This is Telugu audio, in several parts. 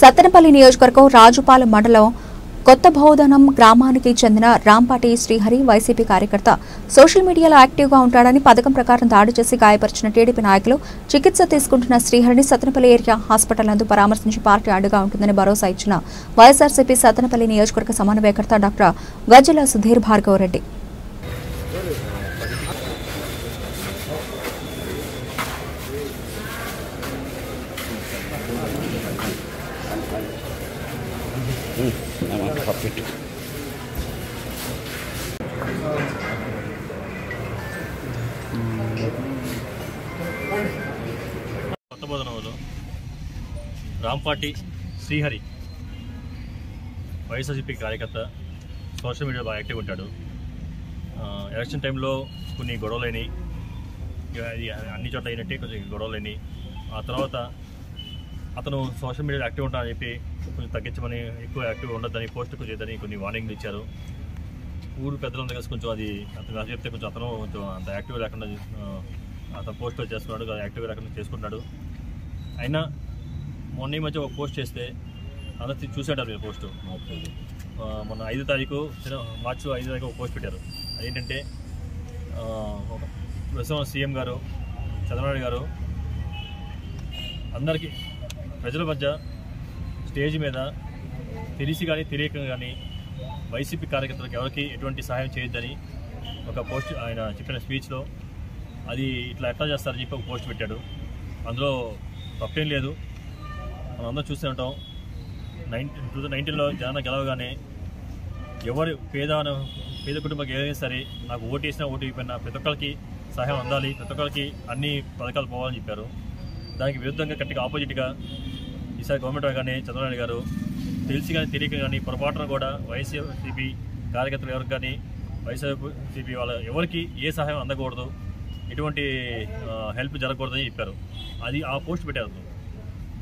సత్తెనపల్లి నియోజకవర్గం రాజుపాలెం మండలం కొత్త బౌద్ధనం గ్రామానికి చెందిన రాంపాటి శ్రీహరి వైసీపీ కార్యకర్త సోషల్ మీడియాలో యాక్టివ్గా ఉంటాడని పథకం ప్రకారం దాడి చేసి గాయపరిచిన టీడీపీ నాయకులు చికిత్స తీసుకుంటున్న శ్రీహరిని సత్తెనపల్లి ఏరియా హాస్పిటల్ నందు పరామర్శించి పార్టీ అండగా ఉంటుందని భరోసా ఇచ్చిన వైఎస్ఆర్సీపీ సత్తెనపల్లి నియోజకవర్గ సమన్వయకర్త డాక్టర్ గజ్జల సుధీర్ భార్గవ రెడ్డి. కొత్త బోధనలో రాంపాటి శ్రీహరి వైఎస్ఆర్సీపీ కార్యకర్త సోషల్ మీడియా బాగా యాక్టివ్ ఉంటాడు. ఎలక్షన్ టైంలో కొన్ని గొడవలని అన్ని చోట్ల అయినట్టే కొంచెం గొడవలని ఆ తర్వాత అతను సోషల్ మీడియాలో యాక్టివ్ ఉంటాడని చెప్పి కొంచెం తగ్గించమని, ఎక్కువ యాక్టివ్గా ఉండొద్దని, పోస్ట్ ఎక్కువ చేయదని కొన్ని వార్నింగ్లు ఇచ్చారు. ఊరు పెద్దలందరూ కలిసి కొంచెం అది అతను చెప్తే కొంచెం అతను కొంచెం అంత యాక్టివ్ లేకుండా అతను పోస్ట్ చేస్తున్నాడు, యాక్టివ్ లేకుండా చేసుకుంటున్నాడు. అయినా మొన్న ఈ మధ్య ఒక పోస్ట్ చేస్తే అందరూ చూసేటారు మీరు పోస్టు. మొన్న 5వ తారీఖు మార్చి 5వ తారీఖు ఒక పోస్ట్ పెట్టారు. అదేంటంటే ప్రస్తుతం సీఎం గారు చంద్రబాబు గారు అందరికీ ప్రజల మధ్య స్టేజ్ మీద తెలిసి కానీ తెలియక కానీ వైసీపీ కార్యకర్తలకు ఎవరికి ఎటువంటి సహాయం చేయొద్దని ఒక పోస్ట్ ఆయన చెప్పిన స్పీచ్లో అది ఇట్లా ఎట్లా చేస్తారని చెప్పి ఒక పోస్ట్ పెట్టాడు. అందులో తప్పేం లేదు. మనం అందరం చూస్తూ ఉంటాం. 2019లో జగన్ గెలవగానే ఎవరు పేద కుటుంబానికి ఏదైనా సరే నాకు ఓటు వేసినా ఓటు అయిపోయినా ప్రతి ఒక్కరికి సహాయం అందాలి, ప్రతి ఒక్కరికి అన్ని పథకాలు పోవాలని చెప్పారు. దానికి విరుద్ధంగా గట్టిగా ఆపోజిట్గా ఈసారి గవర్నమెంట్ రాగానే చంద్రబాబు గారు తెలిసి కానీ తెలియక కానీ పొరపాటున కూడా వైఎస్ఆర్సీపీ కార్యకర్తలు ఎవరికి కానీ వైఎస్ఆర్సీపీ వాళ్ళ ఎవరికి ఏ సహాయం అందకూడదు, ఎటువంటి హెల్ప్ జరగకూడదని చెప్పారు. అది ఆ పోస్ట్ పెట్టారు.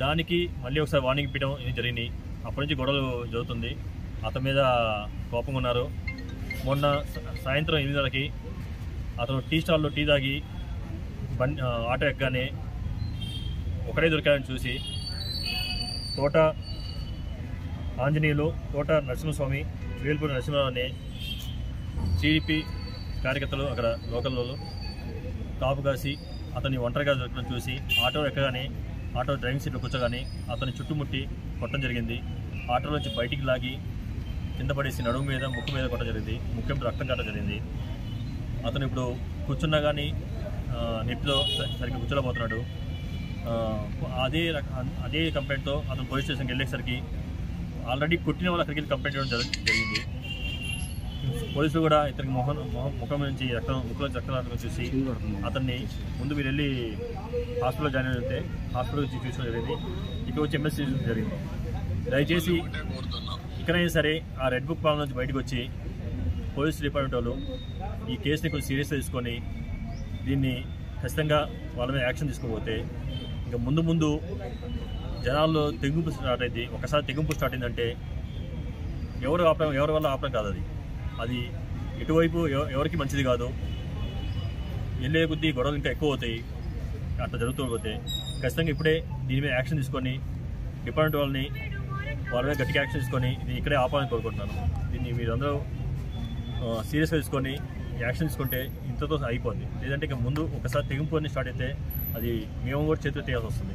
దానికి మళ్ళీ ఒకసారి వార్నింగ్ పెట్టడం ఇది జరిగినాయి. అప్పటి నుంచి గొడవలు జరుగుతుంది. అతని మీద కోపంగా ఉన్నారు. మొన్న సాయంత్రం 8 గంటలకి అతను టీ స్టాల్లో టీ తాగి ఆటో ఎక్కగానే ఒకడే దొరికాడని చూసి తోట ఆంజనేయులు, తోట నరసింహస్వామి, వేల్పూరి నరసింహరావు అనే టీడీపీ కార్యకర్తలు అక్కడ లోకల్లో కాపు కాసి అతన్ని ఒంటరిగా దొరకడం చూసి ఆటో ఎక్కగానే ఆటో డ్రైవింగ్ సీట్లో కూర్చోగానే అతన్ని చుట్టుముట్టి కొట్టడం జరిగింది. ఆటోలోంచి బయటికి లాగి కింద పడేసి నడుము మీద ముక్కు మీద కొట్టడం జరిగింది. ముఖ్యంగా రక్తం కావడం జరిగింది. అతను ఇప్పుడు కూర్చున్నా కానీ నెట్లో సరిగ్గా కూర్చోలేకపోతున్నాడు. అదే కంప్లైంట్తో అతను పోలీస్ స్టేషన్కి వెళ్ళేసరికి ఆల్రెడీ కొట్టిన వాళ్ళు అక్కడికి వెళ్ళి కంప్లైంట్ చేయడం జరిగింది. పోలీసులు కూడా ఇతనికి ముఖం నుంచి ముఖంలో రక్తం చూసి అతన్ని ముందు మీరు వెళ్ళి హాస్పిటల్లో జాయిన్ అయితే హాస్పిటల్ వచ్చి చూసుకోవడం జరిగింది. ఇక్కడ వచ్చి ఎంఎస్సీ జరిగింది. దయచేసి ఇక్కడైనా సరే ఆ రెడ్ బుక్ ప్రాబ్లం నుంచి బయటకు వచ్చి పోలీస్ డిపార్ట్మెంట్ వాళ్ళు ఈ కేసుని కొంచెం సీరియస్గా తీసుకొని దీన్ని ఖచ్చితంగా వాళ్ళ మీద యాక్షన్ తీసుకోకపోతే ఇంకా ముందు జనాల్లో తెగింపు స్టార్ట్ అయింది. ఒకసారి తెగింపు స్టార్ట్ అయిందంటే ఎవరి వల్ల ఆపడం కాదు. అది ఎటువైపు ఎవరికి మంచిది కాదు. వెళ్ళే కొద్దీ గొడవలు ఇంకా ఎక్కువ అవుతాయి. అట్లా జరుగుతూ పోతే ఖచ్చితంగా ఇప్పుడే దీని మీద యాక్షన్ తీసుకొని డిపార్ట్మెంట్ వాళ్ళ మీద గట్టిగా యాక్షన్ తీసుకొని నేను ఇక్కడే ఆపాలని కోరుకుంటున్నాను. దీన్ని మీరందరూ సీరియస్గా తీసుకొని యాక్షన్ తీసుకుంటే ఇంతతో అయిపోద్ది. లేదంటే ఇక ముందు ఒకసారి తెగింపు అని స్టార్ట్ అయితే అది మేము కూడా చేతులు తీయాల్సి వస్తుంది.